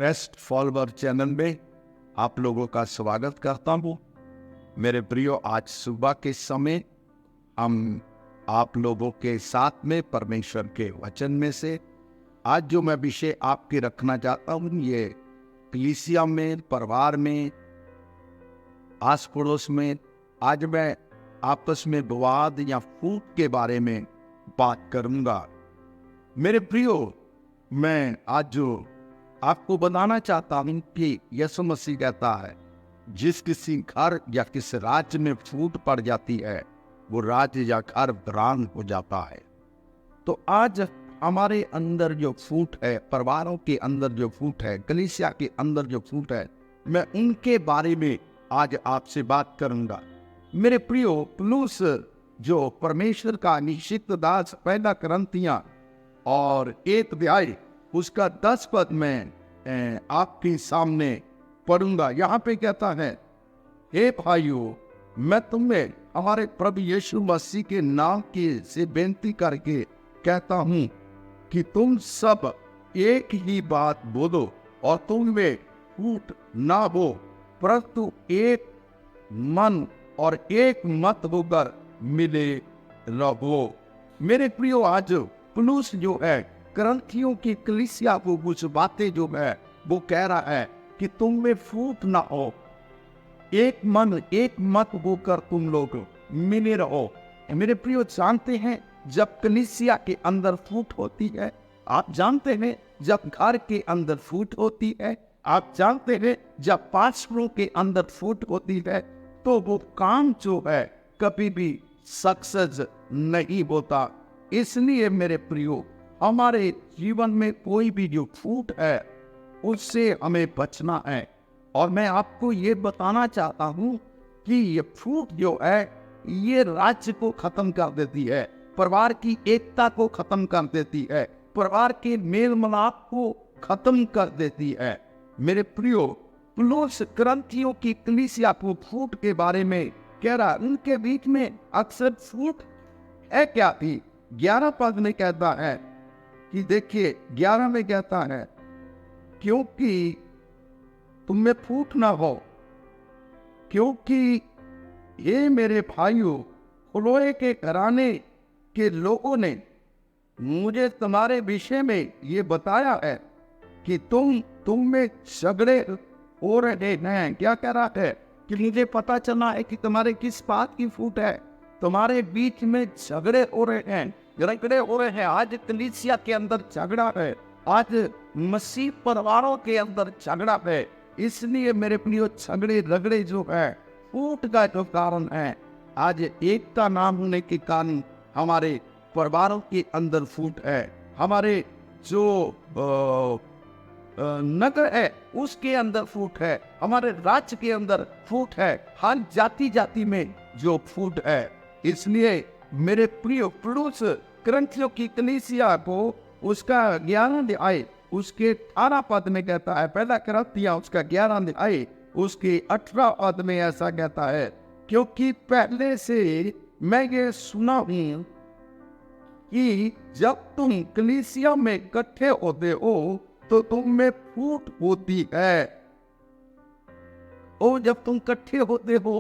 Best follower channel में आप लोगों का स्वागत करता हूँ। मेरे प्रियो, आज सुबह के समय हम आप लोगों के साथ में परमेश्वर के वचन में से आज जो मैं विषय आपके रखना चाहता हूँ, ये कलीसिया में, परिवार में, आस पड़ोस में आज मैं आपस में विवाद या फूट के बारे में बात करूंगा। मेरे प्रियो, मैं आज जो आपको बताना चाहता हूं कि यीशु मसीह कहता है, जिस किसी घर या किसी राज्य में फूट पड़ जाती है वो राज्य या घर वीरान हो जाता है। तो आज हमारे अंदर जो फूट है, परिवारों के अंदर जो फूट है, कलीसिया के अंदर जो फूट है, मैं उनके बारे में आज आपसे बात करूंगा। मेरे प्रियो, पौलुस जो परमेश्वर का निश्चित दास, पहला कुरिन्थियों और 1 अध्याय उसका 10 पद में आपके सामने पढ़ूंगा। यहाँ पे कहता है, हे भाइयों, मैं तुम्हें हमारे प्रभु यीशु मसीह के नाम की से बेनती करके कहता हूँ कि तुम सब एक ही बात बोलो और तुम में फूट ना हो, परंतु एक मन और एक मत होकर मिले रहो। मेरे प्रियो, आज पौलुस जो है कुरिन्थियों की कलीसिया को कुछ बातें जो है वो कह रहा है कि तुम में फूट ना हो, एक मन एक मत होकर तुम लोग मिले रहो। मेरे प्रियो, जानते हैं जब कलीसिया के अंदर फूट होती है, आप जानते हैं जब घर के अंदर फूट होती है, आप जानते हैं जब पास्टरों के अंदर फूट होती है, तो वो काम जो है कभी भी सक्सेस नहीं होता। इसलिए मेरे प्रियो, हमारे जीवन में कोई भी जो फूट है उससे हमें बचना है। और मैं आपको ये बताना चाहता हूँ कि ये फूट जो है ये राज्य को खत्म कर देती है, परिवार की एकता को खत्म कर देती है, परिवार के मेल मिलाप को खत्म कर देती है। मेरे प्रियो, पौलुस कुरिन्थियों की कलीसिया को फूट के बारे में कह रहा, उनके बीच में अक्सर फूट है क्या थी। 11 पद में कहता है कि देखिए, 11 में कहता है, क्योंकि तुम में फूट ना हो, क्योंकि ये मेरे भाइयों, क्लोए के घराने के लोगों ने मुझे तुम्हारे विषय में ये बताया है कि तुम में झगड़े हो रहे हैं। क्या कह रहा है कि मुझे पता चला है कि तुम्हारे किस बात की फूट है, तुम्हारे बीच में झगड़े हो रहे हैं, रगड़े हो रहे हैं। आज कलीसिया के अंदर झगड़ा है, आज मसीह परिवारों के अंदर झगड़ा है। इसलिए मेरे प्रियो, झगड़े रगड़े जो है फूट का जो कारण है, आज एकता ना होने के कारण हमारे परिवारों के अंदर फूट है, हमारे जो नगर है उसके अंदर फूट है, हमारे राज्य के अंदर फूट है, हर जाति जाति में जो फूट है। इसलिए मेरे प्रिय, पौलुस कुरिन्थियों की कलीसिया को उसका 11 अध्याय उसके 18 पद में कहता है, पहला कुरिन्थियों उसका 11 अध्याय उसके 18 पद में ऐसा कहता है, क्योंकि पहले से मैं ये सुना हूं कि जब तुम कलीसिया में इकट्ठे होते हो तो तुम में फूट होती है। और जब तुम इकट्ठे होते हो,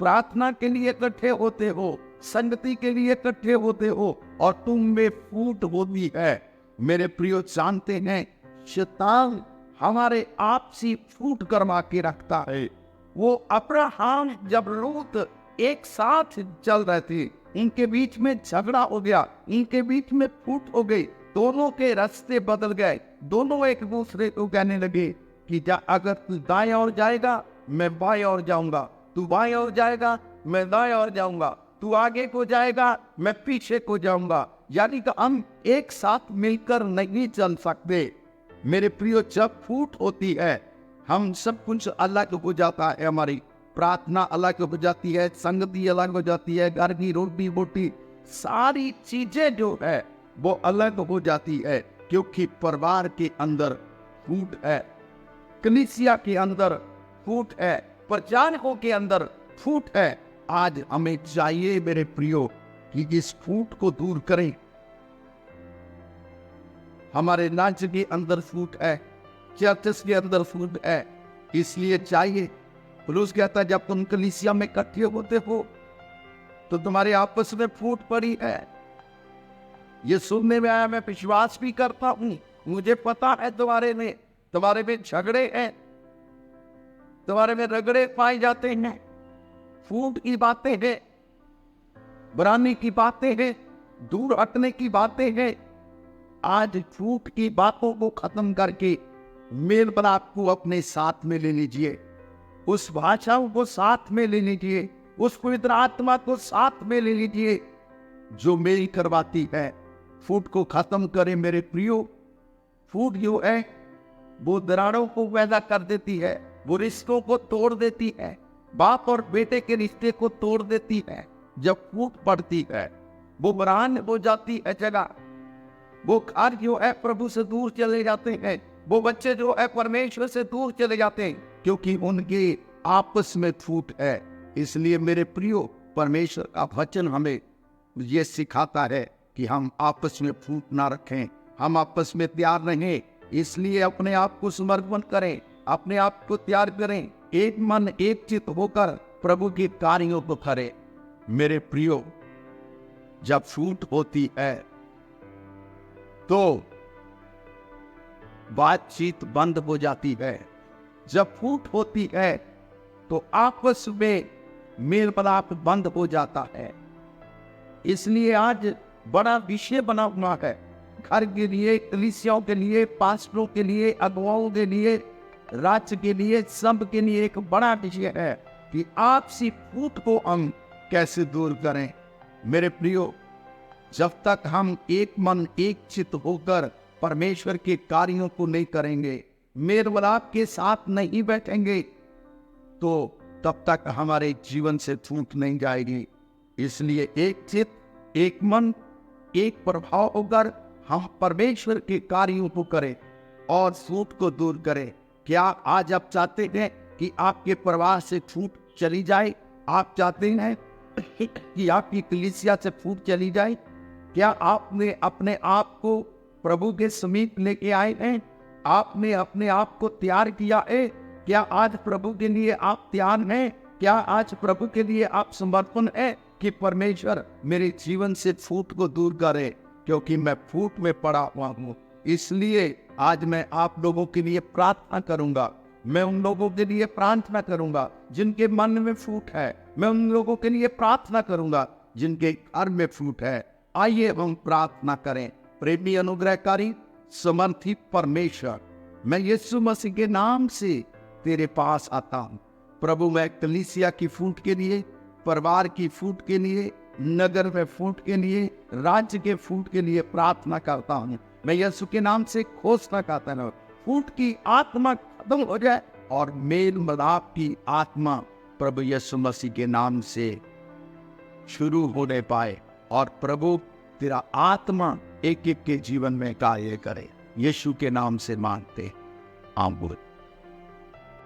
प्रार्थना के लिए इकट्ठे होते हो, संगति के लिए इकट्ठे होते हो और तुम में फूट होती है। मेरे प्रियो, जानते हैं शैतान हमारे आपसी फूट करवा के रखता है। वो अब्राहम जब लूत एक साथ चल रहे थे, इनके बीच में झगड़ा हो गया, इनके बीच में फूट हो गई, दोनों के रास्ते बदल गए, दोनों एक दूसरे को कहने लगे कि अगर तू दाएं ओर जाएगा मैं बाएं ओर जाऊंगा, तू बाएं ओर जाएगा मैं दाएं ओर जाऊंगा, तू आगे को जाएगा मैं पीछे को जाऊंगा। यानी कि हम एक साथ मिलकर नहीं चल सकते। मेरे प्रियो, जब फूट होती है हम सब कुछ अलग हो जाता है, हमारी प्रार्थना अलग हो जाती है, संगति अलग हो जाती है, घर की रोटी बोटी सारी चीजें जो है वो अलग हो जाती है, क्योंकि परिवार के अंदर फूट है, कलीसिया के अंदर फूट है, प्रचारकों के अंदर फूट है। आज हमें चाहिए मेरे प्रियो कि इस फूट को दूर करें। हमारे राज्य के अंदर फूट है, चर्चेस के अंदर फूट है, इसलिए चाहिए। पौलुस कहता है जब तुम कलीसिया में इकट्ठे होते हो तो तुम्हारे आपस में फूट पड़ी है। ये सुनने में आया, मैं विश्वास भी करता हूं। मुझे पता है तुम्हारे में झगड़े हैं, तुम्हारे में रगड़े पाए जाते हैं, फूट की बातें हैं, बुरानी की बातें हैं, दूर हटने की बातें हैं। आज फूट की बातों को खत्म करके मेल मिलाप को अपने साथ में ले लीजिए, उस भाषाओं को साथ में ले लीजिए, उस पवित्र आत्मा को साथ में ले लीजिए जो मेल करवाती है। फूट को खत्म करें मेरे प्रियो। फूट जो है वो दरारों को पैदा कर देती है, वो रिश्तों को तोड़ देती है, बाप और बेटे के रिश्ते को तोड़ देती है। जब फूट पड़ती है वो बरान हो जाती है जगह, वो घर जो है प्रभु से दूर चले जाते हैं, वो बच्चे जो है परमेश्वर से दूर चले जाते हैं, क्योंकि उनके आपस में फूट है। इसलिए मेरे प्रियो, परमेश्वर का वचन हमें ये सिखाता है कि हम आपस में फूट ना रखें, हम आपस में तैयार रहें। इसलिए अपने आप को समर्पण करें, अपने आप को तैयार करें, एक मन एक चित्त होकर प्रभु के कार्यों को करें। मेरे प्रियो, जब फूट होती है तो बातचीत बंद हो जाती है। जब फूट होती है तो आपस में मेल मिलाप बंद हो जाता है। इसलिए आज बड़ा विषय बना हुआ है घर के लिए, कलीसियाओं के लिए, पास्टरों के लिए, अगुवाओं के लिए, राज्य के लिए, सब के लिए एक बड़ा विषय है कि आपसी फूट को हम कैसे दूर करें। मेरे प्रियो, जब तक हम एक मन एक चित्त होकर परमेश्वर के कार्यों को नहीं करेंगे, मेल मिलाप के साथ नहीं बैठेंगे, तो तब तक हमारे जीवन से फूट नहीं जाएगी। इसलिए एक चित्त, एक मन, एक प्रभाव होकर हम परमेश्वर के कार्यों को करें और फूट को दूर करें। क्या आज आप चाहते हैं कि आपके परिवार से फूट चली जाए? आप चाहते हैं कि आपकी कलीसिया से फूट चली जाए? क्या आपने अपने आप को प्रभु के समीप लेके आए हैं? आपने अपने आप को तैयार किया है? क्या आज प्रभु के लिए आप तैयार हैं? क्या आज प्रभु के लिए आप समर्पण है कि परमेश्वर मेरे जीवन से फूट को दूर करे, क्योंकि मैं फूट में पड़ा हुआ हूँ। इसलिए आज मैं आप लोगों के लिए प्रार्थना करूंगा। मैं उन लोगों के लिए प्रार्थना करूंगा जिनके मन में फूट है। मैं उन लोगों के लिए प्रार्थना करूंगा जिनके घर में फूट है। आइए हम प्रार्थना करें। प्रेमी अनुग्रहकारी समर्थी परमेश्वर, मैं यीशु मसीह के नाम से तेरे पास आता हूँ। प्रभु, मैं कलीसिया की फूट के लिए, परिवार की फूट के लिए, नगर में फूट के लिए, राज्य के फूट के लिए प्रार्थना करता हूँ। मैं यीशु के नाम से घोषणा करता हूँ, फूट की आत्मा खत्म हो जाए और मेल मिलाप की आत्मा प्रभु यीशु मसीह के नाम से शुरू होने पाए और प्रभु तेरा आत्मा एक एक के जीवन में कार्य करे। यीशु के नाम से मांगते आमीन।